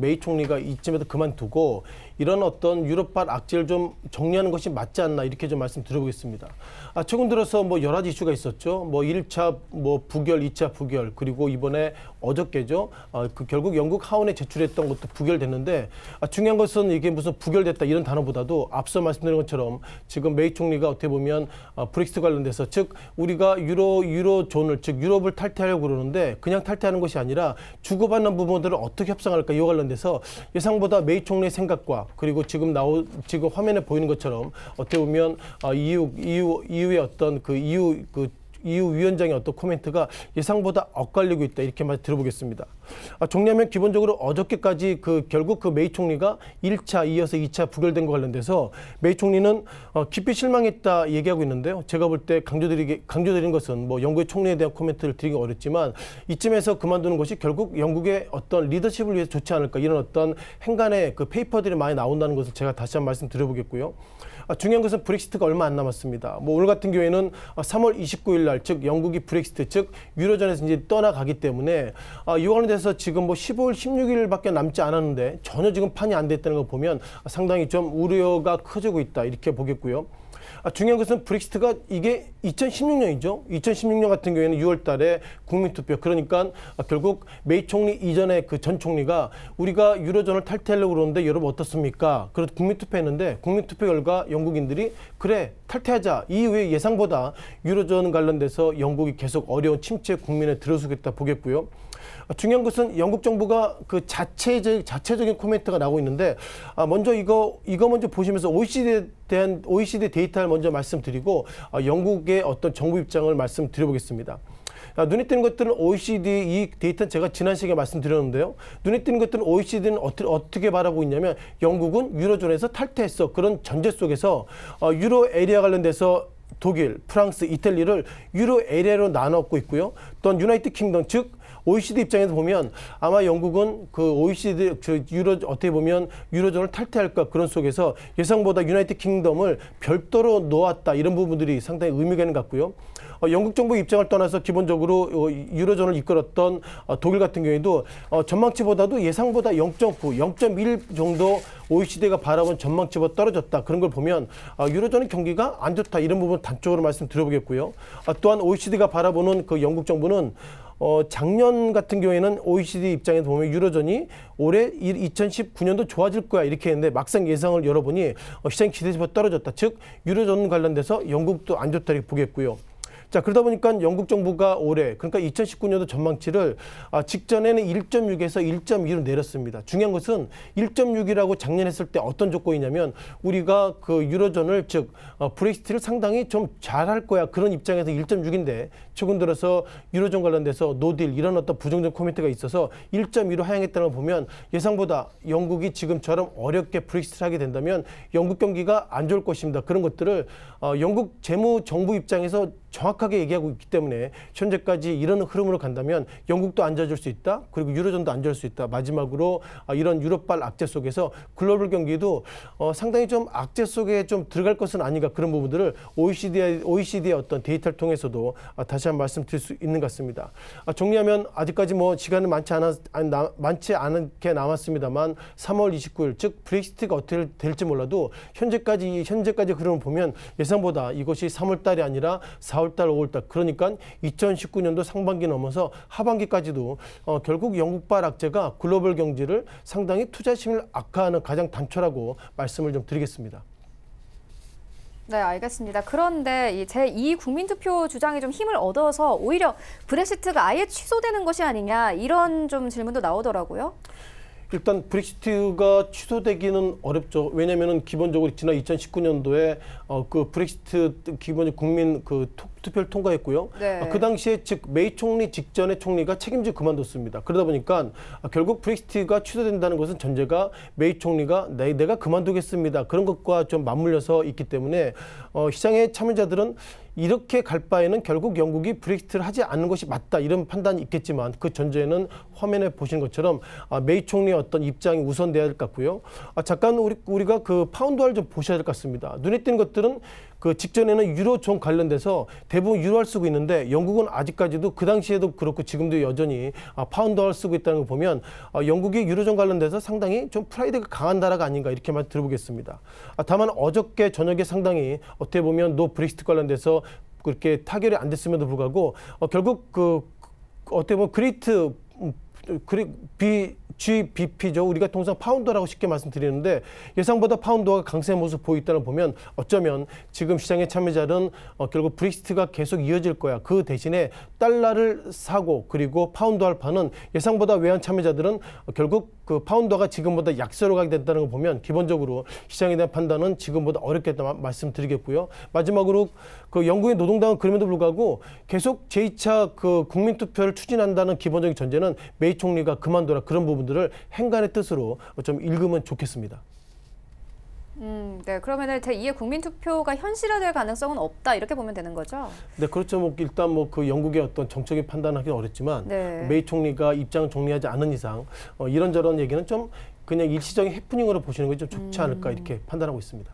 메이 총리가 이쯤에서 그만두고 이런 어떤 유럽발 악재를 좀 정리하는 것이 맞지 않나 이렇게 좀 말씀드려보겠습니다. 최근 들어서 뭐 여러 가지 이슈가 있었죠. 뭐 1차 뭐 부결, 2차 부결, 그리고 이번에 어저께죠. 결국 영국 하원에 제출했던 것도 부결됐는데 중요한 것은 이게 무슨 부결됐다 이런 단어보다도 앞서 말씀드린 것처럼 지금 메이 총리가 어떻게 보면 브렉시트 관련돼서 즉 우리가 유로존을 즉 유럽을 탈퇴하려고 그러는데 그냥 탈퇴하는 것이 아니라 주고받는 부분들을 어떻게 협상할까 이와 관련돼서 예상보다 메이 총리의 생각과 그리고 지금 화면에 보이는 것처럼 어떻게 보면 EU의 어떤 EU 위원장의 어떤 코멘트가 예상보다 엇갈리고 있다 이렇게 말 들어보겠습니다. 정리하면 기본적으로 어저께까지 결국 메이 총리가 1차 이어서 2차 부결된 것 관련돼서 메이 총리는 깊이 실망했다 얘기하고 있는데요. 제가 볼 때 강조드린 것은 뭐 영국의 총리에 대한 코멘트를 드리기 어렵지만 이쯤에서 그만두는 것이 결국 영국의 어떤 리더십을 위해서 좋지 않을까 이런 어떤 행간의 페이퍼들이 많이 나온다는 것을 제가 다시 한번 말씀드려보겠고요. 중요한 것은 브렉시트가 얼마 안 남았습니다. 뭐 오늘 같은 경우에는 3월 29일 날, 즉 영국이 브렉시트, 즉 유로존에서 이제 떠나가기 때문에 이 관련돼서 지금 뭐 15일, 16일밖에 남지 않았는데 전혀 지금 판이 안 됐다는 걸 보면 상당히 좀 우려가 커지고 있다 이렇게 보겠고요. 중요한 것은 브렉시트가 이게 2016년이죠. 2016년 같은 경우에는 6월 달에 국민투표. 그러니까 결국 메이 총리 이전에 전 총리가 우리가 유로존을 탈퇴하려고 그러는데 여러분 어떻습니까? 그래서 국민투표했는데 국민투표 결과 영국인들이 그래 탈퇴하자. 이후에 예상보다 유로존 관련돼서 영국이 계속 어려운 침체 국면에 들어서겠다 보겠고요. 중요한 것은 영국 정부가 자체적인 코멘트가 나오고 있는데 먼저 이거 먼저 보시면서 OECD에 대한 OECD 데이터를 먼저 말씀드리고 영국의 어떤 정부 입장을 말씀드려보겠습니다. 눈에 띄는 것들은 OECD 이 데이터는 제가 지난 시간에 말씀드렸는데요. 눈에 띄는 것들은 OECD는 어떻게 바라보고 있냐면 영국은 유로존에서 탈퇴했어. 그런 전제 속에서 유로 에리아 관련돼서 독일, 프랑스, 이탈리를 유로 에리아로 나눠갖고 있고요. 또한 유나이티드 킹덤 즉 OECD 입장에서 보면 아마 영국은 OECD 어떻게 보면 유로존을 탈퇴할까 그런 속에서 예상보다 유나이티드 킹덤을 별도로 놓았다 이런 부분들이 상당히 의미가 있는 것 같고요. 영국 정부 입장을 떠나서 기본적으로 유로존을 이끌었던 독일 같은 경우에도 전망치보다도 예상보다 0.9, 0.1 정도 OECD가 바라본 전망치보다 떨어졌다. 그런 걸 보면 유로존의 경기가 안 좋다. 이런 부분 단적으로 말씀드려보겠고요. 또한 OECD가 바라보는 영국 정부는 작년 같은 경우에는 OECD 입장에서 보면 유로존이 올해 2019년도 좋아질 거야 이렇게 했는데 막상 예상을 열어보니 시장 기대치보다 떨어졌다. 즉 유로존 관련돼서 영국도 안 좋다 이렇게 보겠고요. 자, 그러다 보니까 영국 정부가 올해 그러니까 2019년도 전망치를 직전에는 1.6에서 1.2로 내렸습니다. 중요한 것은 1.6이라고 작년에 했을 때 어떤 조건이냐면 우리가 유로존을 즉 브렉시트를 상당히 좀 잘할 거야 그런 입장에서 1.6인데 최근 들어서 유로존 관련돼서 노딜 이런 어떤 부정적 코멘트가 있어서 1.2로 하향했다는 걸 보면 예상보다 영국이 지금처럼 어렵게 브렉시트를 하게 된다면 영국 경기가 안 좋을 것입니다. 그런 것들을 영국 정부 입장에서 정확하게 얘기하고 있기 때문에 현재까지 이런 흐름으로 간다면 영국도 앉아줄 수 있다. 그리고 유로존도 앉아줄 수 있다. 마지막으로 이런 유럽발 악재 속에서 글로벌 경기도 상당히 좀 악재 속에 좀 들어갈 것은 아닌가 그런 부분들을 OECD의 어떤 데이터를 통해서도 다시 한번 말씀드릴 수 있는 것 같습니다. 정리하면 아직까지 뭐 시간은 많지 않게 남았습니다만 3월 29일 즉 브렉시트가 어떻게 될지 몰라도 현재까지 흐름을 보면 예상보다 이것이 3월 달이 아니라 4월 달, 5월 달 그러니까 2019년도 상반기 넘어서 하반기까지도 결국 영국발 악재가 글로벌 경제를 상당히 투자심을 악화하는 가장 단초라고 말씀을 좀 드리겠습니다. 네, 알겠습니다. 그런데 이 제2 국민투표 주장이 좀 힘을 얻어서 오히려 브렉시트가 아예 취소되는 것이 아니냐 이런 좀 질문도 나오더라고요. 일단 브렉시트가 취소되기는 어렵죠. 왜냐하면 기본적으로 지난 2019년도에 브렉시트 기본 국민 투표를 통과했고요. 네. 그 당시에 즉 메이 총리 직전에 총리가 책임지고 그만뒀습니다. 그러다 보니까 결국 브렉시트가 취소된다는 것은 전제가 메이 총리가 내가 그만두겠습니다. 그런 것과 좀 맞물려서 있기 때문에 시장의 참여자들은 이렇게 갈 바에는 결국 영국이 브렉시트를 하지 않는 것이 맞다 이런 판단이 있겠지만 그 전제는 화면에 보시는 것처럼 메이 총리의 어떤 입장이 우선돼야 될 것 같고요. 잠깐 우리가 파운드화를 좀 보셔야 될 것 같습니다. 눈에 띄는 것들은 직전에는 유로존 관련돼서 대부분 유로화를 쓰고 있는데 영국은 아직까지도 그 당시에도 그렇고 지금도 여전히 파운드화를 쓰고 있다는 걸 보면 영국이 유로존 관련돼서 상당히 좀 프라이드가 강한 나라가 아닌가 이렇게 말 들어보겠습니다. 다만 어저께 저녁에 상당히 어떻게 보면 노 브렉시트 관련돼서 그렇게 타결이 안 됐음에도 불구하고 결국 어떻게 보면 GBP죠. 우리가 통상 파운드라고 쉽게 말씀드리는데 예상보다 파운드가 강세 모습 보이고 있다는 보면 어쩌면 지금 시장의 참여자는 결국 브렉시트가 계속 이어질 거야. 그 대신에 달러를 사고 그리고 파운드화를 파는 예상보다 외환 참여자들은 결국 그 파운드화가 지금보다 약세로 가게 된다는 걸 보면 기본적으로 시장에 대한 판단은 지금보다 어렵겠다 말씀드리겠고요. 마지막으로 그 영국의 노동당은 그럼에도 불구하고 계속 제2차 그 국민투표를 추진한다는 기본적인 전제는 메이 총리가 그만둬라 그런 부분들을 행간의 뜻으로 좀 읽으면 좋겠습니다. 네, 그러면은 제2의 국민투표가 현실화될 가능성은 없다 이렇게 보면 되는 거죠? 네, 그렇죠. 뭐 일단 뭐 그 영국의 어떤 정책의 판단하기는 어렵지만 네. 메이 총리가 입장을 정리하지 않은 이상 이런저런 얘기는 좀 그냥 일시적인 해프닝으로 보시는 게 좀 좋지 않을까 이렇게 판단하고 있습니다.